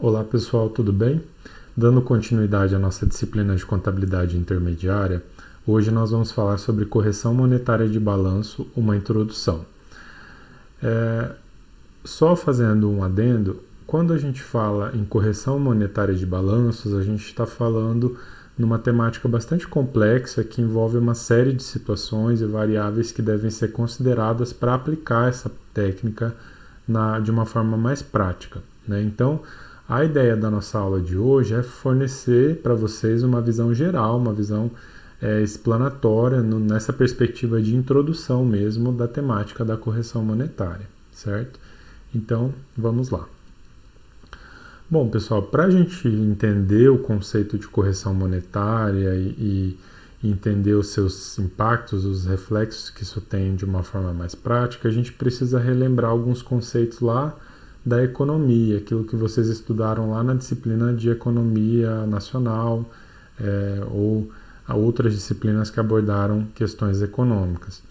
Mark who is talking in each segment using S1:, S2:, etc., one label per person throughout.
S1: Olá pessoal, tudo bem? Dando continuidade à nossa disciplina de contabilidade intermediária, hoje nós vamos falar sobre correção monetária de balanço, uma introdução. Só fazendo um adendo, quando a gente fala em correção monetária de balanços, a gente está falando numa temática bastante complexa que envolve uma série de situações e variáveis que devem ser consideradas para aplicar essa técnica de uma forma mais prática, né? Então, a ideia da nossa aula de hoje é fornecer para vocês uma visão geral, uma visão explanatória, nessa perspectiva de introdução mesmo da temática da correção monetária, certo? Então, vamos lá. Bom, pessoal, para a gente entender o conceito de correção monetária e entender os seus impactos, os reflexos que isso tem de uma forma mais prática, a gente precisa relembrar alguns conceitos lá da economia, aquilo que vocês estudaram lá na disciplina de economia nacional ou a outras disciplinas que abordaram questões econômicas.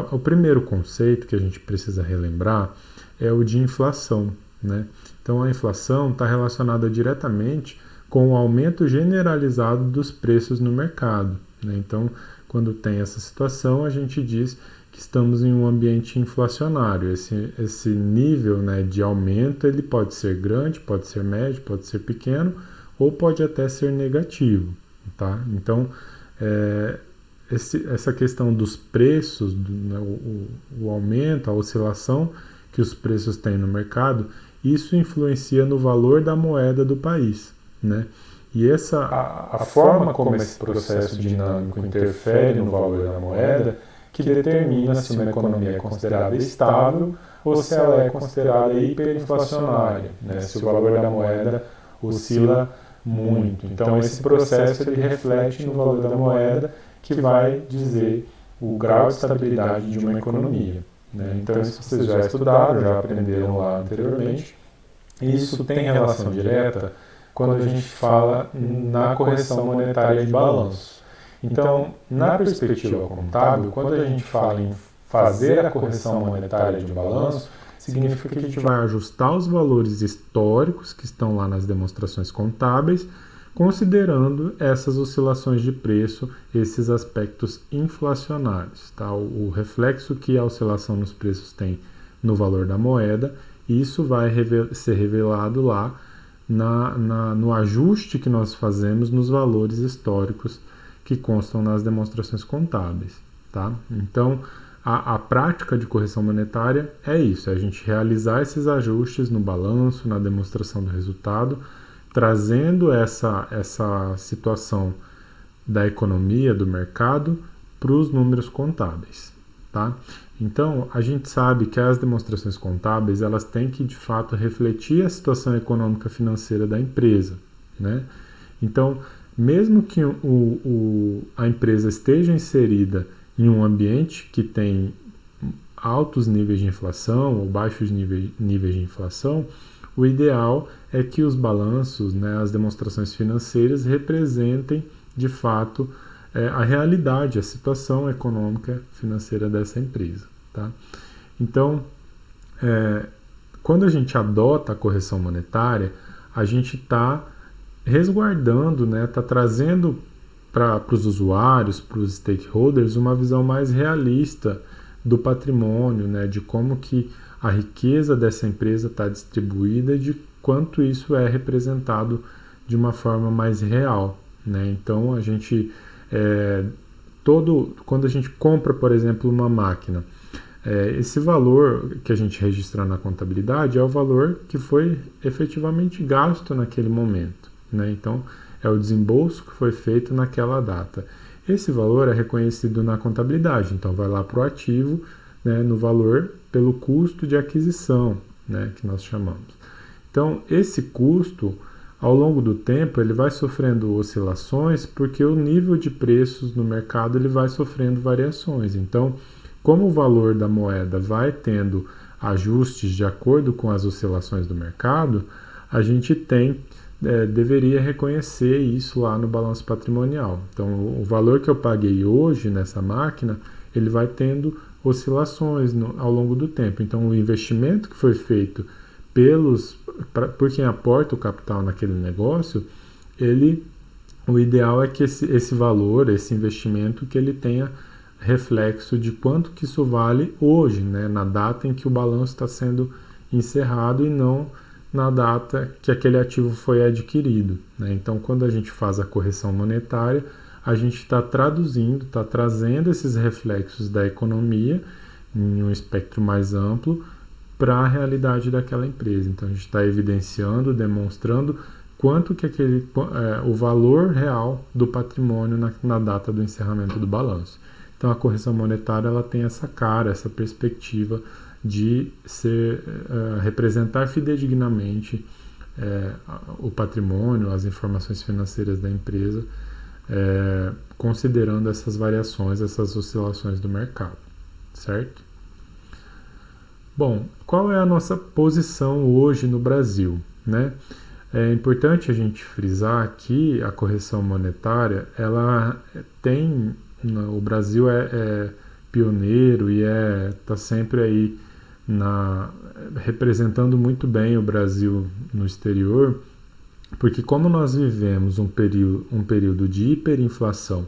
S1: O primeiro conceito que a gente precisa relembrar é o de inflação, né? Então a inflação está relacionada diretamente com o aumento generalizado dos preços no mercado, né? Então, quando tem essa situação, a gente diz que estamos em um ambiente inflacionário. Esse nível, né, de aumento ele pode ser grande, pode ser médio, pode ser pequeno ou pode até ser negativo, tá? Então, essa questão dos preços, né, o aumento, a oscilação que os preços têm no mercado, isso influencia no valor da moeda do país, né? E a forma como esse processo dinâmico interfere no valor da moeda que determina se uma economia é considerada estável ou se ela é considerada hiperinflacionária, né? Se o valor da moeda oscila muito. Então esse processo ele reflete no valor da moeda que vai dizer o grau de estabilidade de uma economia, né? Então isso vocês já estudaram, já aprenderam lá anteriormente. Isso tem relação direta quando a gente fala na correção monetária de balanço. Então, na perspectiva contábil, quando a gente fala em fazer a correção monetária de balanço, significa que a gente vai ajustar os valores históricos que estão lá nas demonstrações contábeis, considerando essas oscilações de preço, esses aspectos inflacionários, tá? O reflexo que a oscilação nos preços tem no valor da moeda, isso vai ser revelado lá no ajuste que nós fazemos nos valores históricos que constam nas demonstrações contábeis, tá? Então, a prática de correção monetária é isso, é a gente realizar esses ajustes no balanço, na demonstração do resultado, trazendo essa situação da economia, do mercado, para os números contábeis, tá? Então, a gente sabe que as demonstrações contábeis, elas têm que, de fato, refletir a situação econômica financeira da empresa, né? Então, mesmo que a empresa esteja inserida em um ambiente que tem altos níveis de inflação ou baixos níveis de inflação, o ideal é que os balanços, né, as demonstrações financeiras representem, de fato, a realidade, a situação econômica financeira dessa empresa, tá? Então, quando a gente adota a correção monetária, a gente está resguardando, né, está trazendo para os usuários, para os stakeholders, uma visão mais realista do patrimônio, né, de como que a riqueza dessa empresa está distribuída, de quanto isso é representado de uma forma mais real, né? Então a gente quando a gente compra, por exemplo, uma máquina, esse valor que a gente registra na contabilidade é o valor que foi efetivamente gasto naquele momento, né? Então é o desembolso que foi feito naquela data. Esse valor é reconhecido na contabilidade, então vai lá para o ativo, né, no valor pelo custo de aquisição, né, que nós chamamos. Então esse custo, ao longo do tempo, ele vai sofrendo oscilações porque o nível de preços no mercado ele vai sofrendo variações. Então, como o valor da moeda vai tendo ajustes de acordo com as oscilações do mercado, a gente deveria reconhecer isso lá no balanço patrimonial. Então, o valor que eu paguei hoje nessa máquina, ele vai tendo oscilações ao longo do tempo. Então, o investimento que foi feito por quem aporta o capital naquele negócio, o ideal é que esse valor, esse investimento, que ele tenha reflexo de quanto que isso vale hoje, né, na data em que o balanço está sendo encerrado e não na data que aquele ativo foi adquirido, né? Então, quando a gente faz a correção monetária, a gente está traduzindo, está trazendo esses reflexos da economia em um espectro mais amplo para a realidade daquela empresa. Então, a gente está evidenciando, demonstrando quanto que o valor real do patrimônio na data do encerramento do balanço. Então, a correção monetária ela tem essa cara, essa perspectiva de representar fidedignamente o patrimônio, as informações financeiras da empresa, considerando essas variações, essas oscilações do mercado, certo? Bom, qual é a nossa posição hoje no Brasil, né? É importante a gente frisar aqui a correção monetária, ela tem, o Brasil é pioneiro e está sempre aí representando muito bem o Brasil no exterior, porque como nós vivemos um período de hiperinflação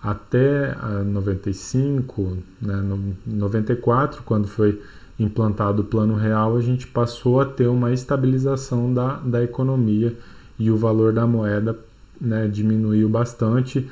S1: até 95, né, 94, quando foi implantado o Plano Real, a gente passou a ter uma estabilização da economia e o valor da moeda, né, diminuiu bastante.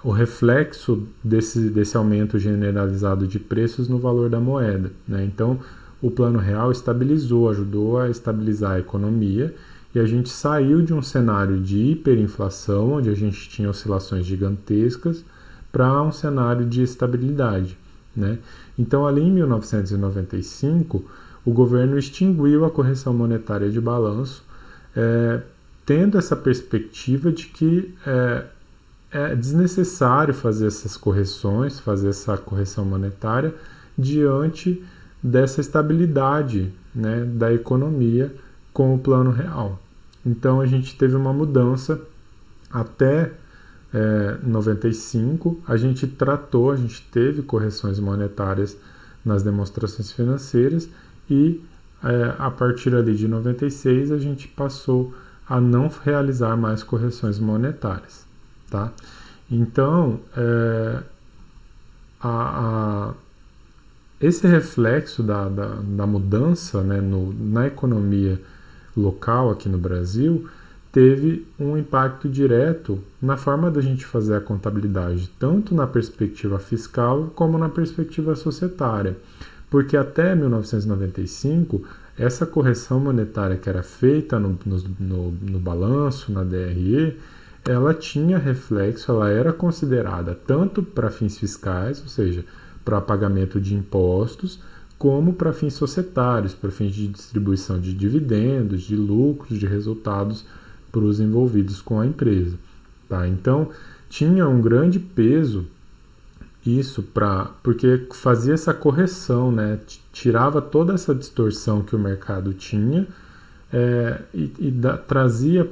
S1: O reflexo desse aumento generalizado de preços no valor da moeda, né? Então, o Plano Real ajudou a estabilizar a economia e a gente saiu de um cenário de hiperinflação, onde a gente tinha oscilações gigantescas, para um cenário de estabilidade, né? Então, ali em 1995, o governo extinguiu a correção monetária de balanço, tendo essa perspectiva de que é desnecessário fazer essas correções, fazer essa correção monetária diante dessa estabilidade, né, da economia com o Plano Real. Então a gente teve uma mudança até 95, a gente teve correções monetárias nas demonstrações financeiras e a partir ali de 96 a gente passou a não realizar mais correções monetárias. Tá? Então, esse reflexo da mudança, né, na economia local aqui no Brasil teve um impacto direto na forma da gente fazer a contabilidade, tanto na perspectiva fiscal como na perspectiva societária. Porque até 1995, essa correção monetária que era feita no balanço, na DRE, ela tinha reflexo, ela era considerada tanto para fins fiscais, ou seja, para pagamento de impostos, como para fins societários, para fins de distribuição de dividendos, de lucros, de resultados para os envolvidos com a empresa. Tá? Então, tinha um grande peso isso porque fazia essa correção, né? Tirava toda essa distorção que o mercado tinha trazia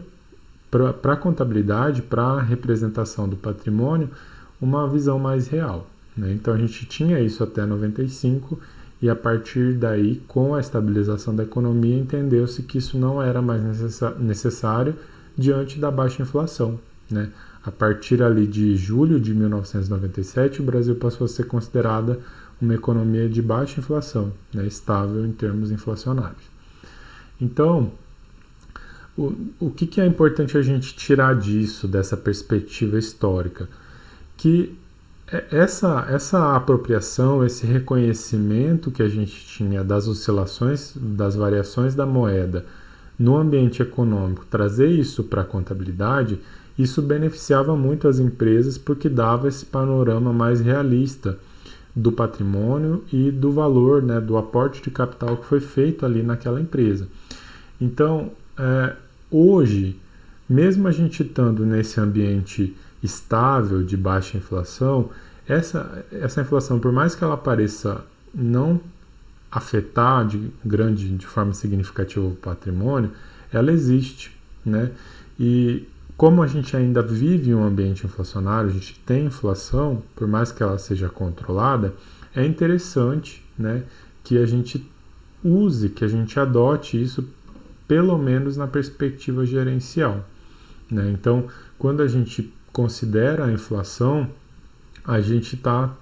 S1: para a contabilidade, para a representação do patrimônio, uma visão mais real, né? Então a gente tinha isso até 95 e a partir daí, com a estabilização da economia, entendeu-se que isso não era mais necessário diante da baixa inflação, né? A partir ali de julho de 1997, o Brasil passou a ser considerada uma economia de baixa inflação, né? Estável em termos inflacionários. Então, o que é importante a gente tirar disso, dessa perspectiva histórica? Que essa apropriação, esse reconhecimento que a gente tinha das oscilações, das variações da moeda no ambiente econômico, trazer isso para a contabilidade, isso beneficiava muito as empresas porque dava esse panorama mais realista do patrimônio e do valor, né, do aporte de capital que foi feito ali naquela empresa. Então, hoje, mesmo a gente estando nesse ambiente estável de baixa inflação, essa inflação, por mais que ela pareça não afetar de forma significativa o patrimônio, ela existe, né? E como a gente ainda vive um ambiente inflacionário, a gente tem inflação, por mais que ela seja controlada, é interessante, né, que a gente use, que a gente adote isso pelo menos na perspectiva gerencial, né? Então, quando a gente considera a inflação, a gente está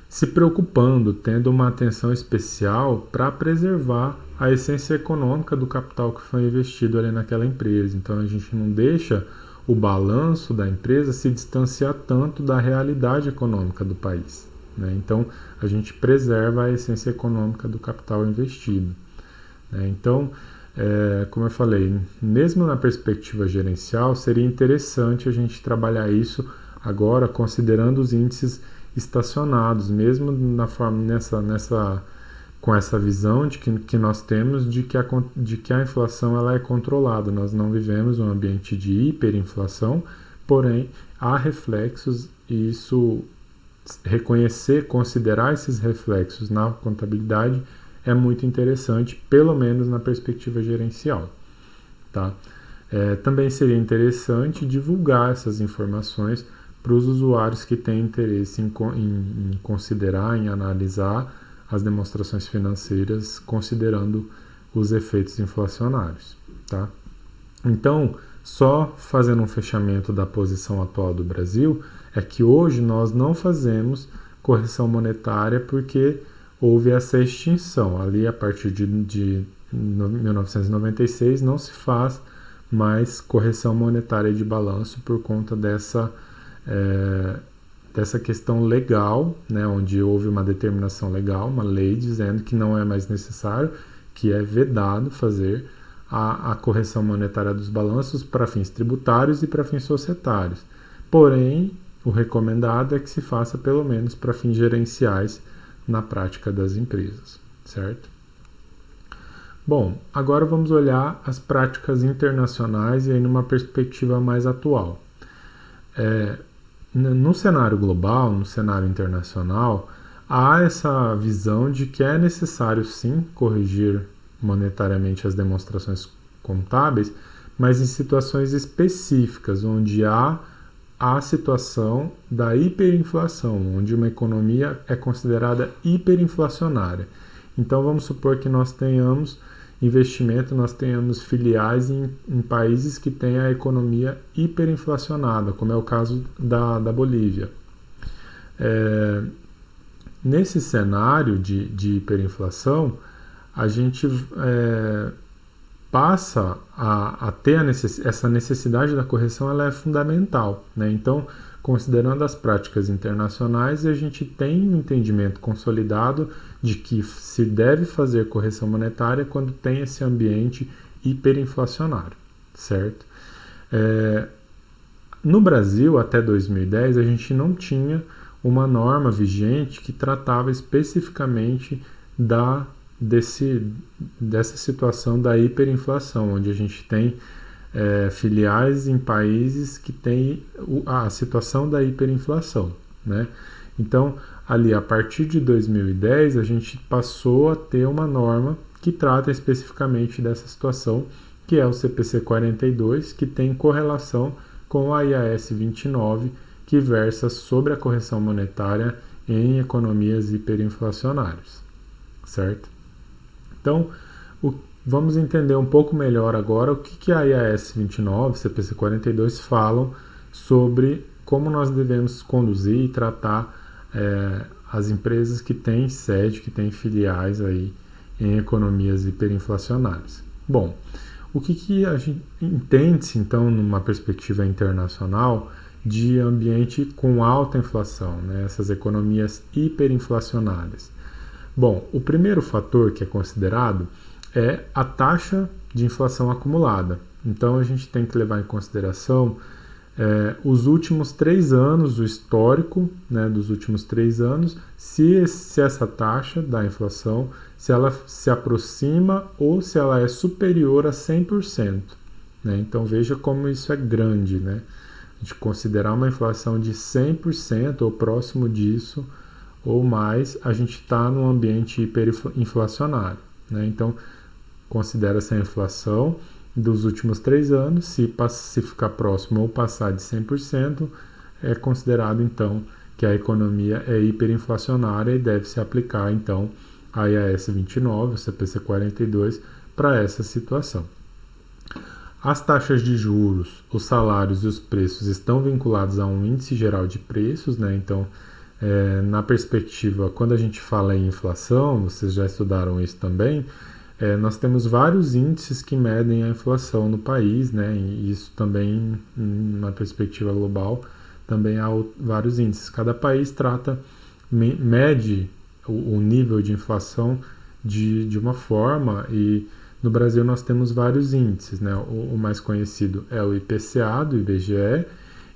S1: se preocupando, tendo uma atenção especial para preservar a essência econômica do capital que foi investido ali naquela empresa. Então a gente não deixa o balanço da empresa se distanciar tanto da realidade econômica do país, né? Então a gente preserva a essência econômica do capital investido, né? Então, como eu falei, mesmo na perspectiva gerencial, seria interessante a gente trabalhar isso agora considerando os índices estacionados, mesmo com essa visão que nós temos de que a inflação ela é controlada. Nós não vivemos um ambiente de hiperinflação, porém há reflexos e isso reconhecer, considerar esses reflexos na contabilidade é muito interessante, pelo menos na perspectiva gerencial, tá? Também seria interessante divulgar essas informações para os usuários que têm interesse em considerar, em analisar as demonstrações financeiras, considerando os efeitos inflacionários, tá? Então, só fazendo um fechamento da posição atual do Brasil, é que hoje nós não fazemos correção monetária porque houve essa extinção. Ali, a partir de 1996, não se faz mais correção monetária de balanço por conta dessa questão legal, né, onde houve uma determinação legal, uma lei dizendo que não é mais necessário, que é vedado fazer a correção monetária dos balanços para fins tributários e para fins societários. Porém, o recomendado é que se faça pelo menos para fins gerenciais na prática das empresas, certo? Bom, agora vamos olhar as práticas internacionais e aí numa perspectiva mais atual. No cenário global, no cenário internacional, há essa visão de que é necessário sim corrigir monetariamente as demonstrações contábeis, mas em situações específicas, onde há a situação da hiperinflação, onde uma economia é considerada hiperinflacionária. Então vamos supor que nós tenhamos investimento, nós tenhamos filiais em países que têm a economia hiperinflacionada, como é o caso da Bolívia. Nesse cenário de hiperinflação, a gente passa a ter essa necessidade da correção, ela é fundamental, né? Então, considerando as práticas internacionais, a gente tem um entendimento consolidado de que se deve fazer correção monetária quando tem esse ambiente hiperinflacionário, certo? No Brasil, até 2010, a gente não tinha uma norma vigente que tratava especificamente dessa situação da hiperinflação, onde a gente tem filiais em países que têm a situação da hiperinflação, né? Então, ali, a partir de 2010, a gente passou a ter uma norma que trata especificamente dessa situação, que é o CPC 42, que tem correlação com a IAS 29, que versa sobre a correção monetária em economias hiperinflacionárias, certo? Então, vamos entender um pouco melhor agora o que a IAS 29 e CPC 42 falam sobre como nós devemos conduzir e tratar as empresas que têm sede, que têm filiais aí em economias hiperinflacionárias. Bom, o que a gente entende-se, então, numa perspectiva internacional, de ambiente com alta inflação, né? Essas economias hiperinflacionárias? Bom, o primeiro fator que é considerado é a taxa de inflação acumulada. Então, a gente tem que levar em consideração os últimos 3 anos, o histórico, né, dos últimos 3 anos, se essa taxa da inflação, se ela se aproxima ou se ela é superior a 100%. Né? Então, veja como isso é grande, né? A gente considerar uma inflação de 100% ou próximo disso ou mais, a gente está num ambiente hiperinflacionário, né? Então, considera-se a inflação dos últimos 3 anos, se ficar próximo ou passar de 100%, é considerado, então, que a economia é hiperinflacionária e deve se aplicar, então, a IAS 29, o CPC 42, para essa situação. As taxas de juros, os salários e os preços estão vinculados a um índice geral de preços, né? Então, na perspectiva, quando a gente fala em inflação, vocês já estudaram isso também, nós temos vários índices que medem a inflação no país, né? E isso também, na perspectiva global, também há vários índices. Cada país mede o nível de inflação de uma forma, e no Brasil nós temos vários índices, né? O mais conhecido é o IPCA do IBGE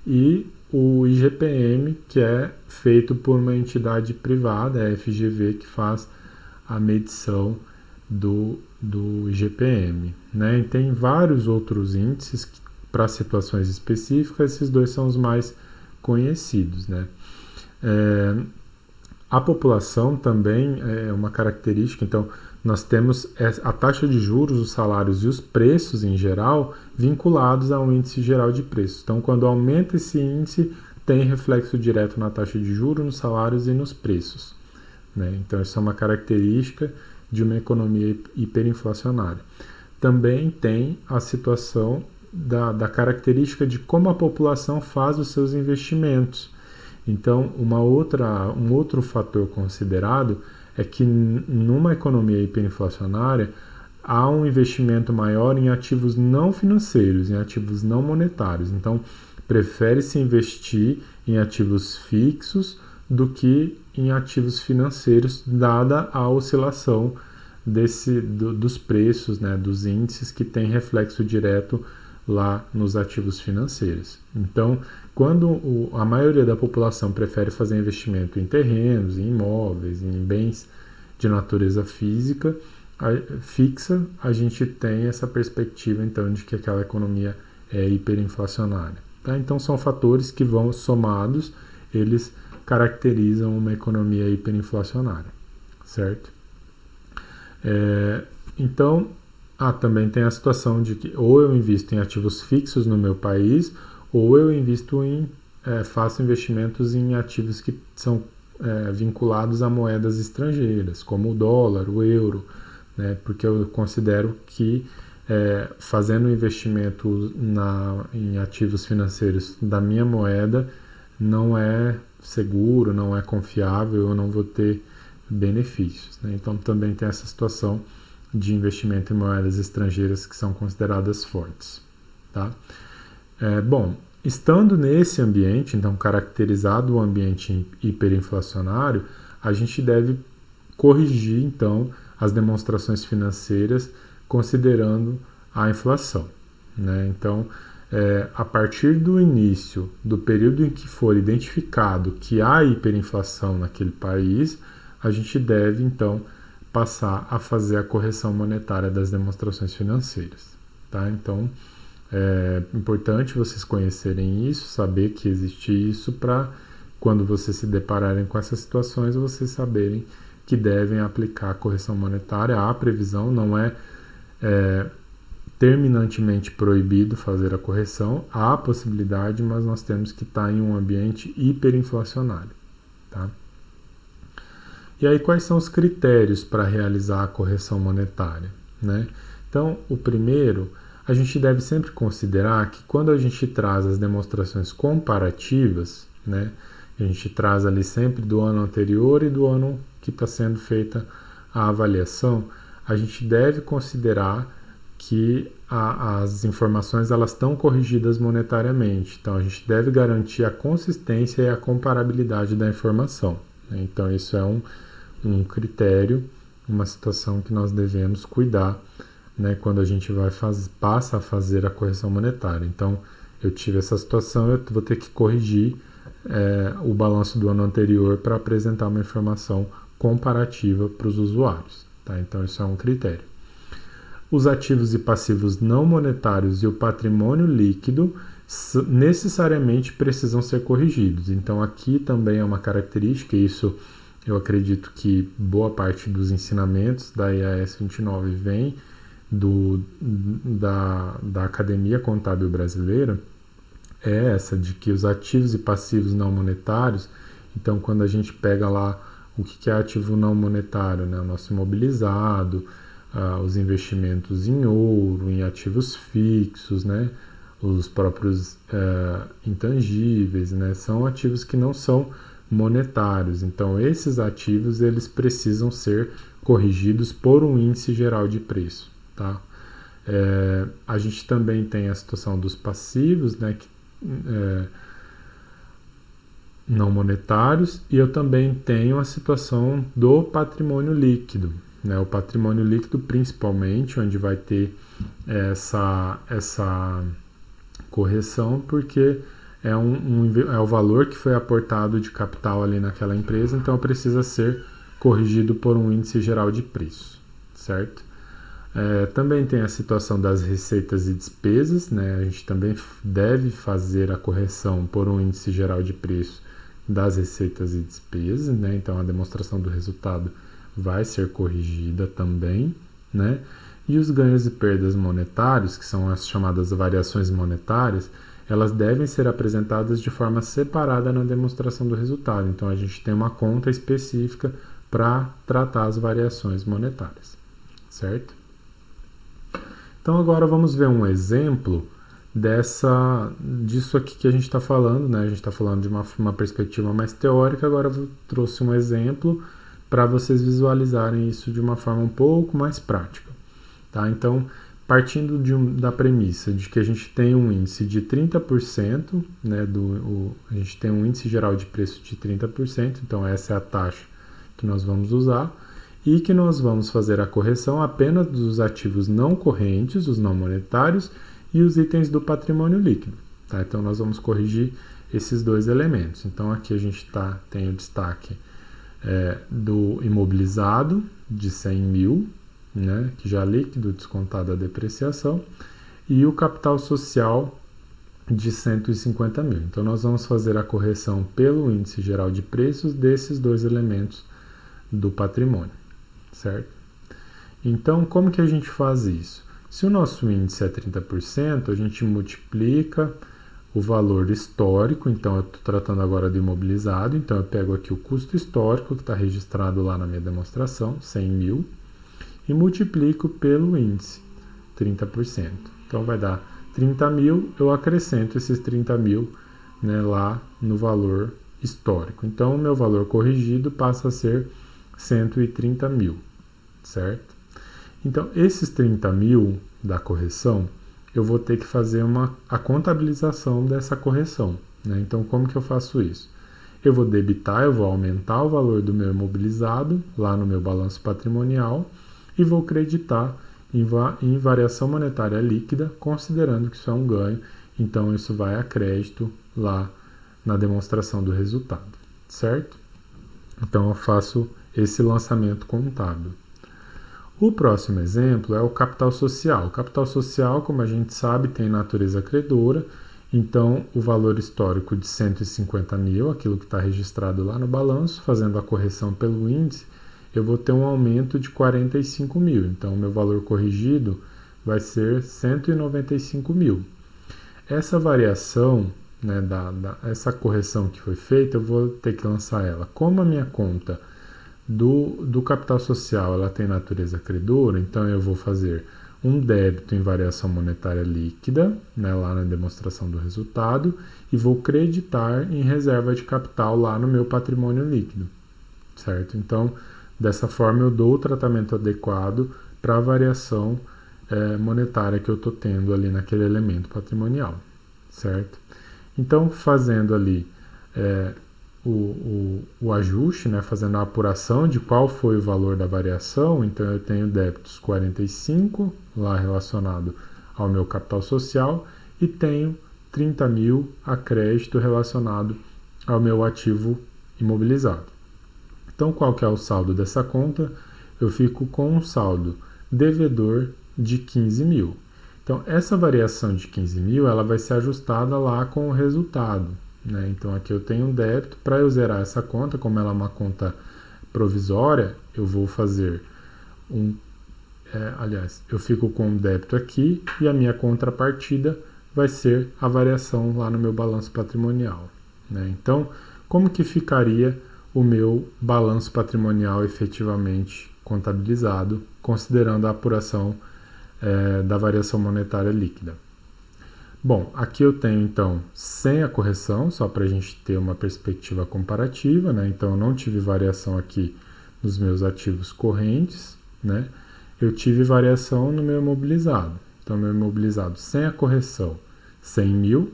S1: e o IGPM, que é feito por uma entidade privada, a FGV, que faz a medição do IGPM, né? E tem vários outros índices para situações específicas, esses dois são os mais conhecidos, né? A população também é uma característica, então nós temos a taxa de juros, os salários e os preços em geral vinculados a um índice geral de preços. Então, quando aumenta esse índice, tem reflexo direto na taxa de juros, nos salários e nos preços, né? Então, isso é uma característica de uma economia hiperinflacionária. Também tem a situação da característica de como a população faz os seus investimentos. Então, um outro fator considerado é que numa economia hiperinflacionária há um investimento maior em ativos não financeiros, em ativos não monetários. Então, prefere-se investir em ativos fixos do que em ativos financeiros, dada a oscilação dos preços, né, dos índices que tem reflexo direto lá nos ativos financeiros. Então, quando a maioria da população prefere fazer investimento em terrenos, em imóveis, em bens de natureza fixa, a gente tem essa perspectiva então de que aquela economia é hiperinflacionária. Tá? Então, são fatores que vão somados, eles caracterizam uma economia hiperinflacionária, certo? Então, também tem a situação de que ou eu invisto em ativos fixos no meu país, ou eu faço investimentos em ativos que são vinculados a moedas estrangeiras, como o dólar, o euro, né? Porque eu considero que fazendo investimento em ativos financeiros da minha moeda não é seguro, não é confiável, eu não vou ter benefícios, né? Então também tem essa situação de investimento em moedas estrangeiras que são consideradas fortes, tá? Bom, estando nesse ambiente, então caracterizado o ambiente hiperinflacionário, a gente deve corrigir então as demonstrações financeiras considerando a inflação, né? Então, a partir do início do período em que for identificado que há hiperinflação naquele país, a gente deve então passar a fazer a correção monetária das demonstrações financeiras, tá? Então, é importante vocês conhecerem isso, saber que existe isso, para quando vocês se depararem com essas situações, vocês saberem que devem aplicar a correção monetária. A previsão não é terminantemente proibido fazer a correção, há a possibilidade, mas nós temos que estar em um ambiente hiperinflacionário, tá? E aí, quais são os critérios para realizar a correção monetária, né? Então, o primeiro, a gente deve sempre considerar que quando a gente traz as demonstrações comparativas, né, a gente traz ali sempre do ano anterior e do ano que está sendo feita a avaliação, a gente deve considerar que as informações elas estão corrigidas monetariamente. Então, a gente deve garantir a consistência e a comparabilidade da informação, né? Então, isso é um critério, uma situação que nós devemos cuidar, né, quando a gente passa a fazer a correção monetária. Então, eu tive essa situação, eu vou ter que corrigir o balanço do ano anterior para apresentar uma informação comparativa para os usuários, tá? Então, isso é um critério. Os ativos e passivos não monetários e o patrimônio líquido necessariamente precisam ser corrigidos. Então, aqui também é uma característica, e isso eu acredito que boa parte dos ensinamentos da IAS 29 vem da Academia Contábil Brasileira, é essa de que os ativos e passivos não monetários, então quando a gente pega lá O que é ativo não monetário? Né? O nosso imobilizado, os investimentos em ouro, em ativos fixos, né? Os próprios intangíveis, né? São ativos que não são monetários. Então, esses ativos eles precisam ser corrigidos por um índice geral de preço. Tá? A gente também tem a situação dos passivos, né? Não monetários, e eu também tenho a situação do patrimônio líquido. Né? O patrimônio líquido, principalmente, onde vai ter essa correção, porque é o valor que foi aportado de capital ali naquela empresa, então precisa ser corrigido por um índice geral de preço, certo? Também tem a situação das receitas e despesas, né? A gente também deve fazer a correção por um índice geral de preço das receitas e despesas, né? Então a demonstração do resultado vai ser corrigida também, né? E os ganhos e perdas monetários, que são as chamadas variações monetárias, elas devem ser apresentadas de forma separada na demonstração do resultado. Então a gente tem uma conta específica para tratar as variações monetárias, certo? Então agora vamos ver um exemplo disso aqui que a gente está falando, né? A gente está falando de uma perspectiva mais teórica, agora eu trouxe um exemplo para vocês visualizarem isso de uma forma um pouco mais prática. Tá? Então, partindo da premissa de que a gente tem um índice de 30%, né, a gente tem um índice geral de preço de 30%, então essa é a taxa que nós vamos usar, e que nós vamos fazer a correção apenas dos ativos não correntes, os não monetários, e os itens do patrimônio líquido. Tá? Então, nós vamos corrigir esses dois elementos. Então, aqui a gente tem o destaque do imobilizado de 100 mil, né, que já é líquido, descontado a depreciação, e o capital social de 150 mil. Então, nós vamos fazer a correção pelo índice geral de preços desses dois elementos do patrimônio, certo? Então, como que a gente faz isso? Se o nosso índice é 30%, a gente multiplica o valor histórico, então eu estou tratando agora do imobilizado, então eu pego aqui o custo histórico, que está registrado lá na minha demonstração, 100 mil, e multiplico pelo índice, 30%. Então vai dar 30 mil, eu acrescento esses 30 mil, né, lá no valor histórico. Então o meu valor corrigido passa a ser 130 mil, certo? Então esses 30 mil da correção, eu vou ter que fazer a contabilização dessa correção. Né? Então como que eu faço isso? Eu vou debitar, eu vou aumentar o valor do meu imobilizado lá no meu balanço patrimonial, e vou creditar em variação monetária líquida, considerando que isso é um ganho, então isso vai a crédito lá na demonstração do resultado, certo? Então eu faço esse lançamento contábil. O próximo exemplo é o capital social. O capital social, como a gente sabe, tem natureza credora, então o valor histórico de 150 mil, aquilo que está registrado lá no balanço, fazendo a correção pelo índice, eu vou ter um aumento de 45 mil. Então, o meu valor corrigido vai ser 195 mil. Essa variação, né, essa correção que foi feita, eu vou ter que lançar ela. Como a minha conta do capital social ela tem natureza credora, então eu vou fazer um débito em variação monetária líquida, né, lá na demonstração do resultado, e vou creditar em reserva de capital lá no meu patrimônio líquido, certo? Então, dessa forma, eu dou o tratamento adequado para a variação monetária que eu estou tendo ali naquele elemento patrimonial, certo? Então, fazendo ali o ajuste, né, fazendo a apuração de qual foi o valor da variação, então eu tenho débitos 45, lá relacionado ao meu capital social, e tenho 30 mil a crédito relacionado ao meu ativo imobilizado. Então, qual que é o saldo dessa conta? Eu fico com um saldo devedor de 15 mil. Então, essa variação de 15 mil, ela vai ser ajustada lá com o resultado. Né? Então, aqui eu tenho um débito. Para eu zerar essa conta, como ela é uma conta provisória, eu vou fazer eu fico com um débito aqui e a minha contrapartida vai ser a variação lá no meu balanço patrimonial. Né? Então, como que ficaria o meu balanço patrimonial efetivamente contabilizado, considerando a apuração da variação monetária líquida. Bom, aqui eu tenho então sem a correção, só para a gente ter uma perspectiva comparativa, né? Então eu não tive variação aqui nos meus ativos correntes, né? Eu tive variação no meu imobilizado. Então meu imobilizado sem a correção 100 mil,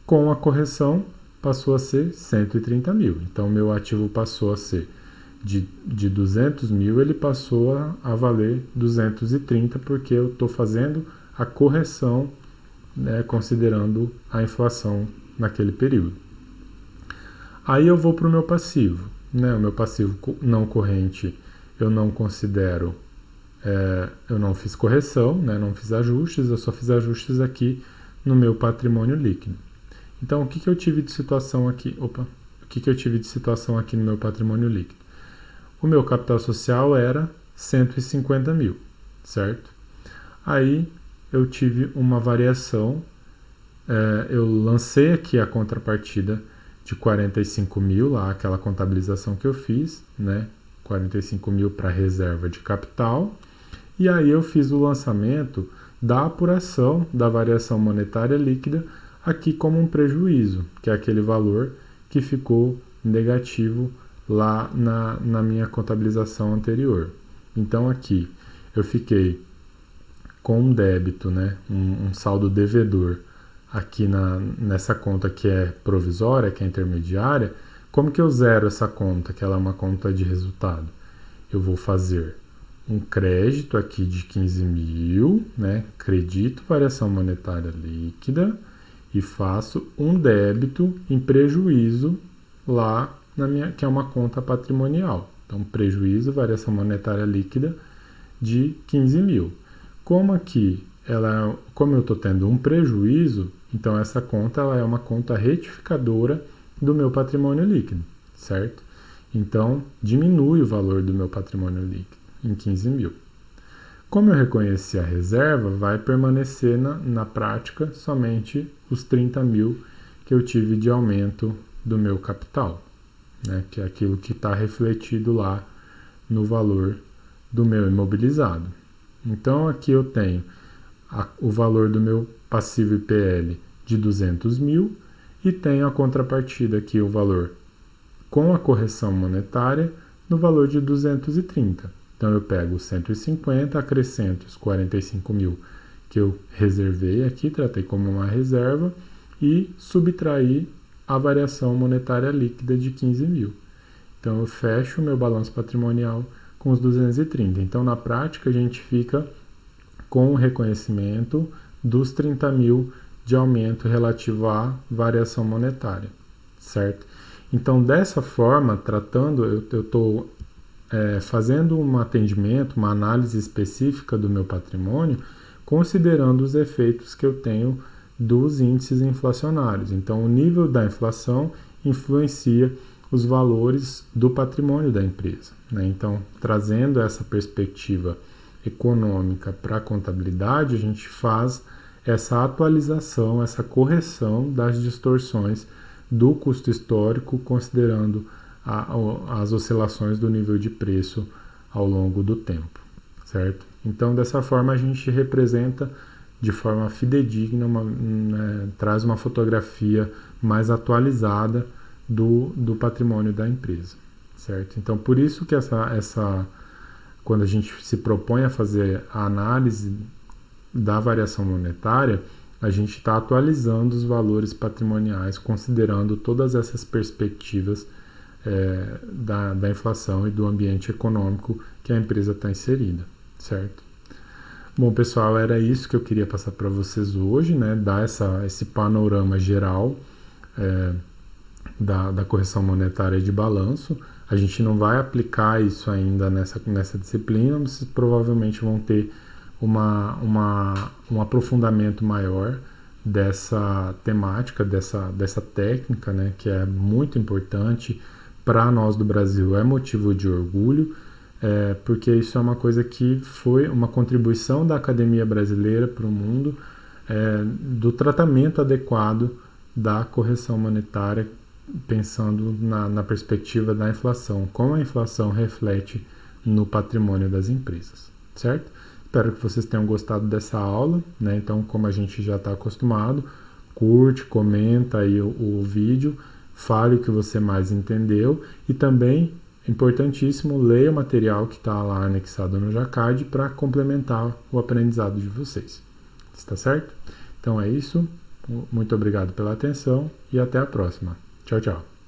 S1: com a correção passou a ser 130 mil. Então meu ativo passou a ser de 200 mil, ele passou a valer 230, porque eu estou fazendo a correção, né, considerando a inflação naquele período. Aí eu vou para o meu passivo. Né? O meu passivo não corrente eu não considero, eu não fiz correção, né? Não fiz ajustes, eu só fiz ajustes aqui no meu patrimônio líquido. Então o que eu tive de situação aqui? O que eu tive de situação aqui no meu patrimônio líquido? O meu capital social era 150 mil, certo? Aí eu tive uma variação, eu lancei aqui a contrapartida de 45 mil, lá aquela contabilização que eu fiz, né? 45 mil para reserva de capital, e aí eu fiz o lançamento da apuração da variação monetária líquida aqui como um prejuízo, que é aquele valor que ficou negativo lá na minha contabilização anterior. Então aqui eu fiquei com um débito, né, um saldo devedor aqui nessa conta que é provisória, que é intermediária. Como que eu zero essa conta, que ela é uma conta de resultado? Eu vou fazer um crédito aqui de 15 mil, né, credito variação monetária líquida, e faço um débito em prejuízo lá na minha, que é uma conta patrimonial. Então, prejuízo, variação monetária líquida de 15 mil. Como aqui, como eu estou tendo um prejuízo, então essa conta ela é uma conta retificadora do meu patrimônio líquido, certo? Então, diminui o valor do meu patrimônio líquido em 15 mil. Como eu reconheci a reserva, vai permanecer na prática somente os 30 mil que eu tive de aumento do meu capital, né? Que é aquilo que está refletido lá no valor do meu imobilizado. Então aqui eu tenho o valor do meu passivo IPL de 200 mil e tenho a contrapartida aqui, o valor com a correção monetária no valor de 230. Então eu pego os 150, acrescento os 45 mil que eu reservei aqui, tratei como uma reserva, e subtraí a variação monetária líquida de 15 mil. Então eu fecho o meu balanço patrimonial com os 230. Então na prática a gente fica com o reconhecimento dos 30 mil de aumento relativo à variação monetária, certo? Então dessa forma, tratando, eu estou fazendo um atendimento, uma análise específica do meu patrimônio, considerando os efeitos que eu tenho dos índices inflacionários. Então, o nível da inflação influencia os valores do patrimônio da empresa, né? Então, trazendo essa perspectiva econômica para a contabilidade, a gente faz essa atualização, essa correção das distorções do custo histórico, considerando as oscilações do nível de preço ao longo do tempo, certo? Então, dessa forma, a gente representa de forma fidedigna, traz uma fotografia mais atualizada do patrimônio da empresa, certo? Então, por isso que quando a gente se propõe a fazer a análise da variação monetária, a gente está atualizando os valores patrimoniais, considerando todas essas perspectivas da inflação e do ambiente econômico que a empresa está inserida, certo? Bom, pessoal, era isso que eu queria passar para vocês hoje, né? Dar esse panorama geral da correção monetária de balanço. A gente não vai aplicar isso ainda nessa disciplina, mas vocês provavelmente vão ter um aprofundamento maior dessa temática, dessa técnica, né? Que é muito importante para nós do Brasil, é motivo de orgulho, porque isso é uma coisa que foi uma contribuição da academia brasileira para o mundo, do tratamento adequado da correção monetária pensando na perspectiva da inflação, como a inflação reflete no patrimônio das empresas, certo? Espero que vocês tenham gostado dessa aula, né? Então, como a gente já está acostumado, curte, comenta aí o vídeo, fale o que você mais entendeu e também, importantíssimo, leia o material que está lá anexado no Jacad para complementar o aprendizado de vocês. Está certo? Então é isso. Muito obrigado pela atenção e até a próxima. Tchau, tchau.